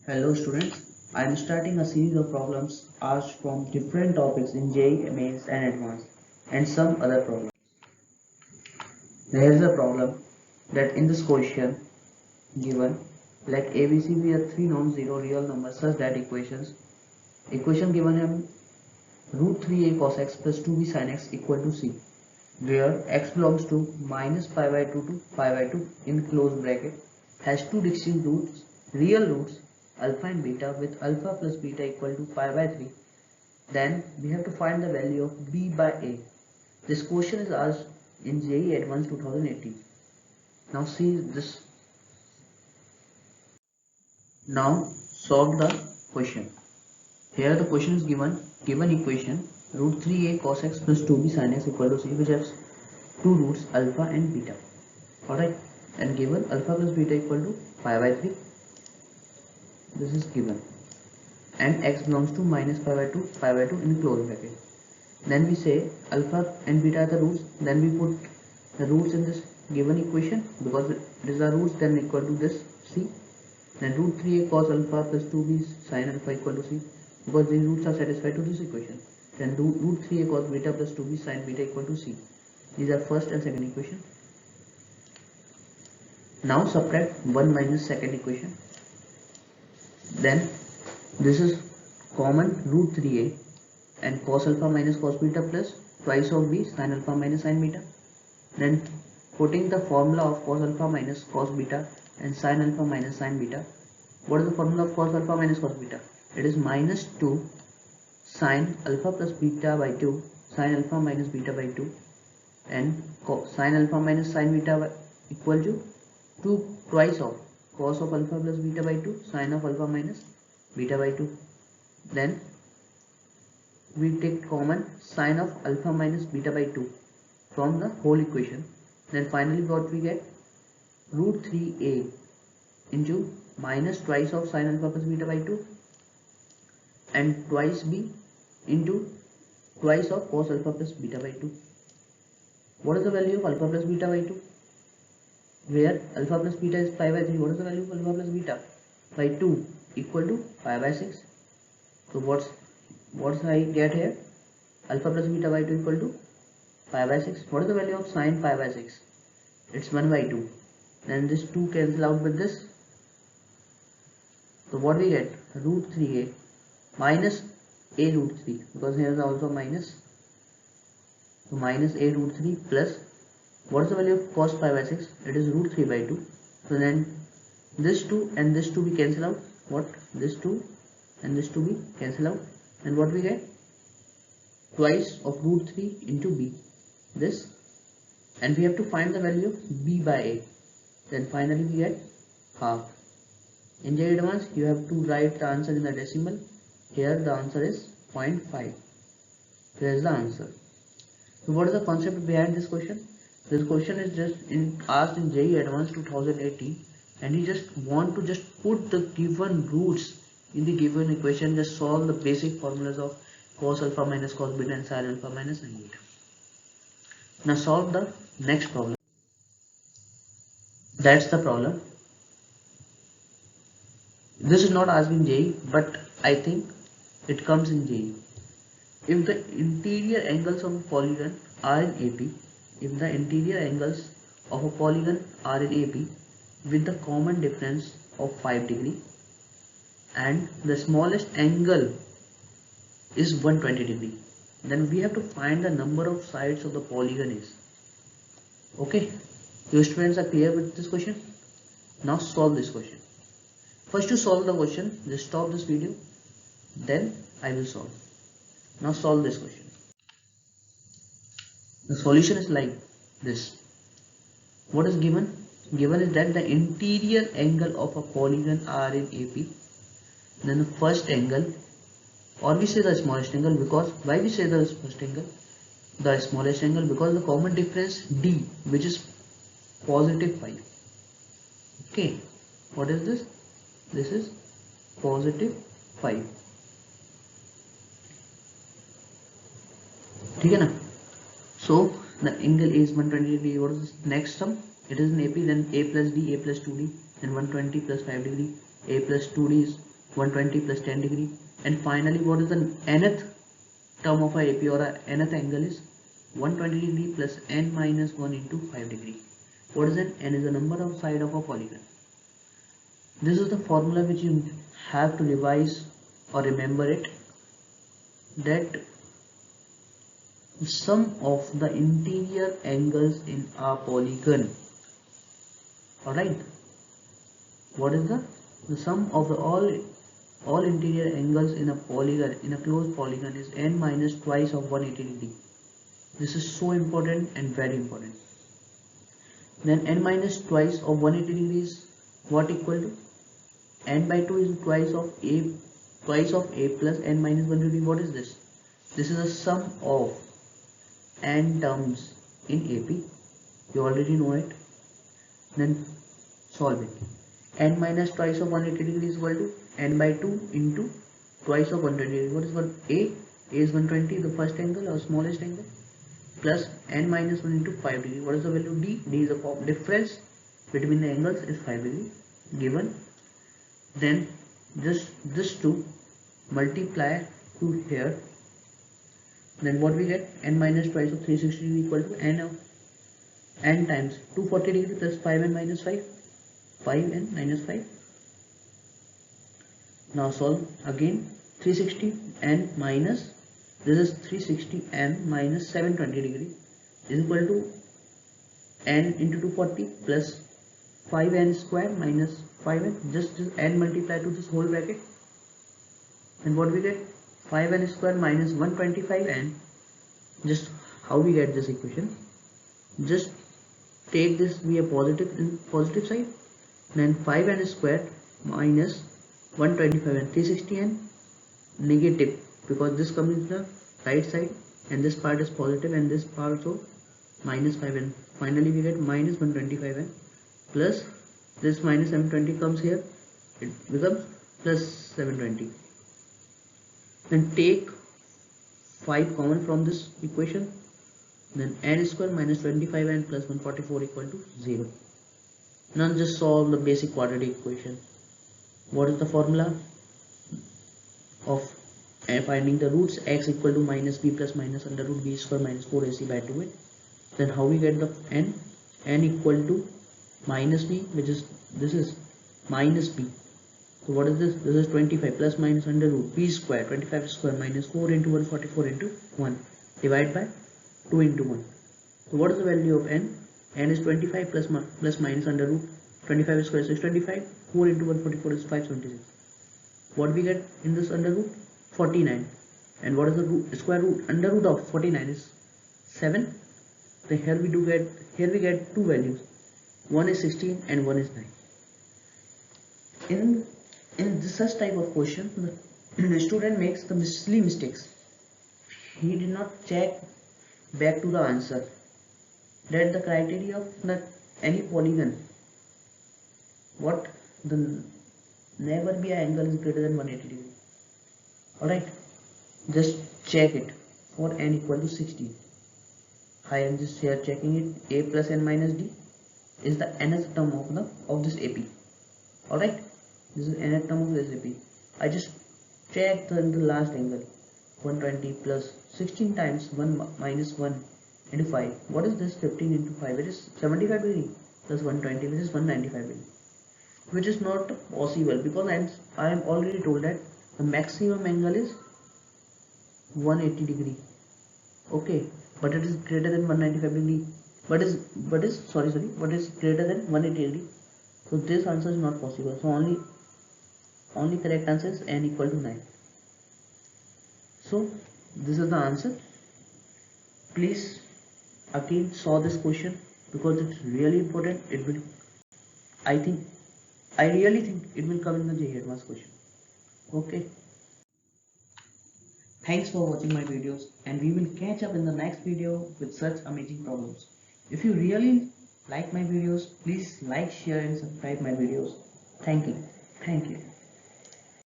Hello students, I am starting a series of problems asked from different topics in JEE Mains and Advanced and some other problems. There is a problem that in this question given let ABC be a 3 non-zero real number such that equation given him root 3a cos x plus 2b sin x equal to c, where x belongs to minus pi by 2 to pi by 2 in closed bracket, has two distinct roots, real roots alpha and beta, with alpha plus beta equal to pi by 3. Then we have to find the value of b by a. This question is asked in JEE Advanced 2018. Now see this. Now solve the question. Here the question is given equation root 3a cos x plus 2b sin x equal to c, which has two roots alpha and beta. Alright, and given alpha plus beta equal to pi by 3. This is given, and x belongs to minus pi by 2 in closed bracket. Then we say alpha and beta are the roots. Then we put the roots in this given equation because these are roots. Then equal to this c. Then root 3a cos alpha plus 2b sin alpha equal to c, because these roots are satisfied to this equation. Then root 3a cos beta plus 2b sin beta equal to c. These are first and second equation. Now subtract 1 minus second equation. Then this is common root 3a and cos alpha minus cos beta plus twice of b sin alpha minus sin beta. Then putting the formula of cos alpha minus cos beta and sin alpha minus sin beta. What is the formula of cos alpha minus cos beta? It is minus 2 sin alpha plus beta by 2 sin alpha minus beta by 2, and sin alpha minus sin beta equal to 2 twice of cos of alpha plus beta by 2 sin of alpha minus beta by 2. Then we take common sin of alpha minus beta by 2 from the whole equation. Then finally what we get, root 3a into minus twice of sin alpha plus beta by 2 and twice b into twice of cos alpha plus beta by 2. What is the value of alpha plus beta by 2? Where alpha plus beta is pi by 3, what is the value of alpha plus beta by 2 equal to pi by 6? So what's I get here? Alpha plus beta by 2 equal to pi by 6. What is the value of sin pi by 6? It's 1 by 2. Then this 2 cancel out with this. So what we get? Root 3a minus a root 3, because here is also minus. So minus a root 3 plus, what is the value of cos pi by 6? It is root 3 by 2. So then this 2 and this 2 we cancel out. What? This 2 and this 2 we cancel out. And what we get? Twice of root 3 into b. This. And we have to find the value of b by a. Then finally we get half. In JEE Advanced you have to write the answer in the decimal. Here the answer is 0.5. Here is the answer. So what is the concept behind this question? This question is just asked in JEE Advanced 2018, and you just want to just put the given roots in the given equation, just solve the basic formulas of cos alpha minus cos beta and sin alpha minus sin beta. Now solve the next problem. That's the problem. This is not asked in JEE, but I think it comes in JEE. If the interior angles of a polygon are in AP, if the interior angles of a polygon are in AP with the common difference of 5 degree, and the smallest angle is 120 degree, then we have to find the number of sides of the polygon is. Okay, your students are clear with this question? Now solve this question. First, to solve the question, just stop this video, then I will solve. Now solve this question. The solution is like this. What is given? Given is that the interior angle of a polygon are in AP. Then the first angle, or we say the smallest angle, because why we say the first angle? The smallest angle, because the common difference D, which is positive 5. Okay, what is this? This is positive 5. Okay, na? So the angle is 120 degree. What is this next sum? It is in AP, then a plus d, a plus 2d, then 120 plus 5 degree, a plus 2d is 120 plus 10 degree. And finally, what is the nth term of a AP or a nth angle is 120 degree plus n minus 1 into 5 degree. What is n? N is the number of side of a polygon. This is the formula which you have to revise or remember it, that the sum of the interior angles in a polygon. Alright, what is the sum of the all interior angles in a polygon, in a closed polygon, is n minus twice of 180 degree. This is so important and very important. Then n minus twice of 180 degree is what equal to? N by 2 is twice of a plus n minus 1 degree. What is this? This is a sum of n terms in AP. You already know it. Then solve it. N minus twice of 180 degree is equal to n by 2 into twice of 120 degree. What is what? A is 120, the first angle or smallest angle, plus n minus 1 into 5 degree. What is the value? D. D is the difference between the angles is 5 degree given. Then just this 2 multiply to here. Then what we get? N minus twice of 360 degree equal to n of n times 240 degree plus 5n minus 5. 5n minus 5. Now solve again. 360n minus, this is 360n minus 720 degree is equal to n into 240 plus 5n square minus 5n. Just n multiply to this whole bracket. And what we get? 5n square minus 125n. Just how we get this equation? Just take this be a positive side. Then 5n squared minus 125n, 360n negative, because this comes in the right side and this part is positive and this part also minus 5n. Finally we get minus 125n plus this minus 720 comes here, it becomes plus 720. Then take 5 common from this equation. Then n square minus 25n plus 144 equal to 0. Now just solve the basic quadratic equation. What is the formula of finding the roots? X equal to minus b plus minus under root b square minus 4ac by 2a. Then how we get the n? N equal to minus b, which is, this is minus b. So what is this? This is 25 plus minus under root b square, 25 square minus 4 into 144 into 1 divided by 2 into 1. So what is the value of n? N is 25 plus minus under root 25 square is 625, 4 into 144 is 576. What we get in this under root? 49. And what is the root, square root, under root of 49 is 7. So here we get two values. One is 16 and one is 9. In this such type of question, the student makes the silly mistakes. He did not check back to the answer, that the criteria of any polygon, what the never be an angle is greater than 180 degree. Alright, just check it for n equal to 16. I am just here checking it. A plus n minus d is the nth term of this AP. Alright, this is nth term of this AP. I just checked the last angle, 120 plus 16 times 1 minus 1 into 5. What is this? 15 into 5. It is 75 degree plus 120, which is 195 degree, which is not possible, because I am already told that the maximum angle is 180 degree. Okay, but it is greater than 195 degree. But is greater than 180 degree. So this answer is not possible. So only correct answer is n equal to 9. So this is the answer. Please again solve this question, because it's really important. It will, I really think it will come in the JEE advanced question. Okay. Thanks for watching my videos, and we will catch up in the next video with such amazing problems. If you really like my videos, please like, share and subscribe my videos. Thank you.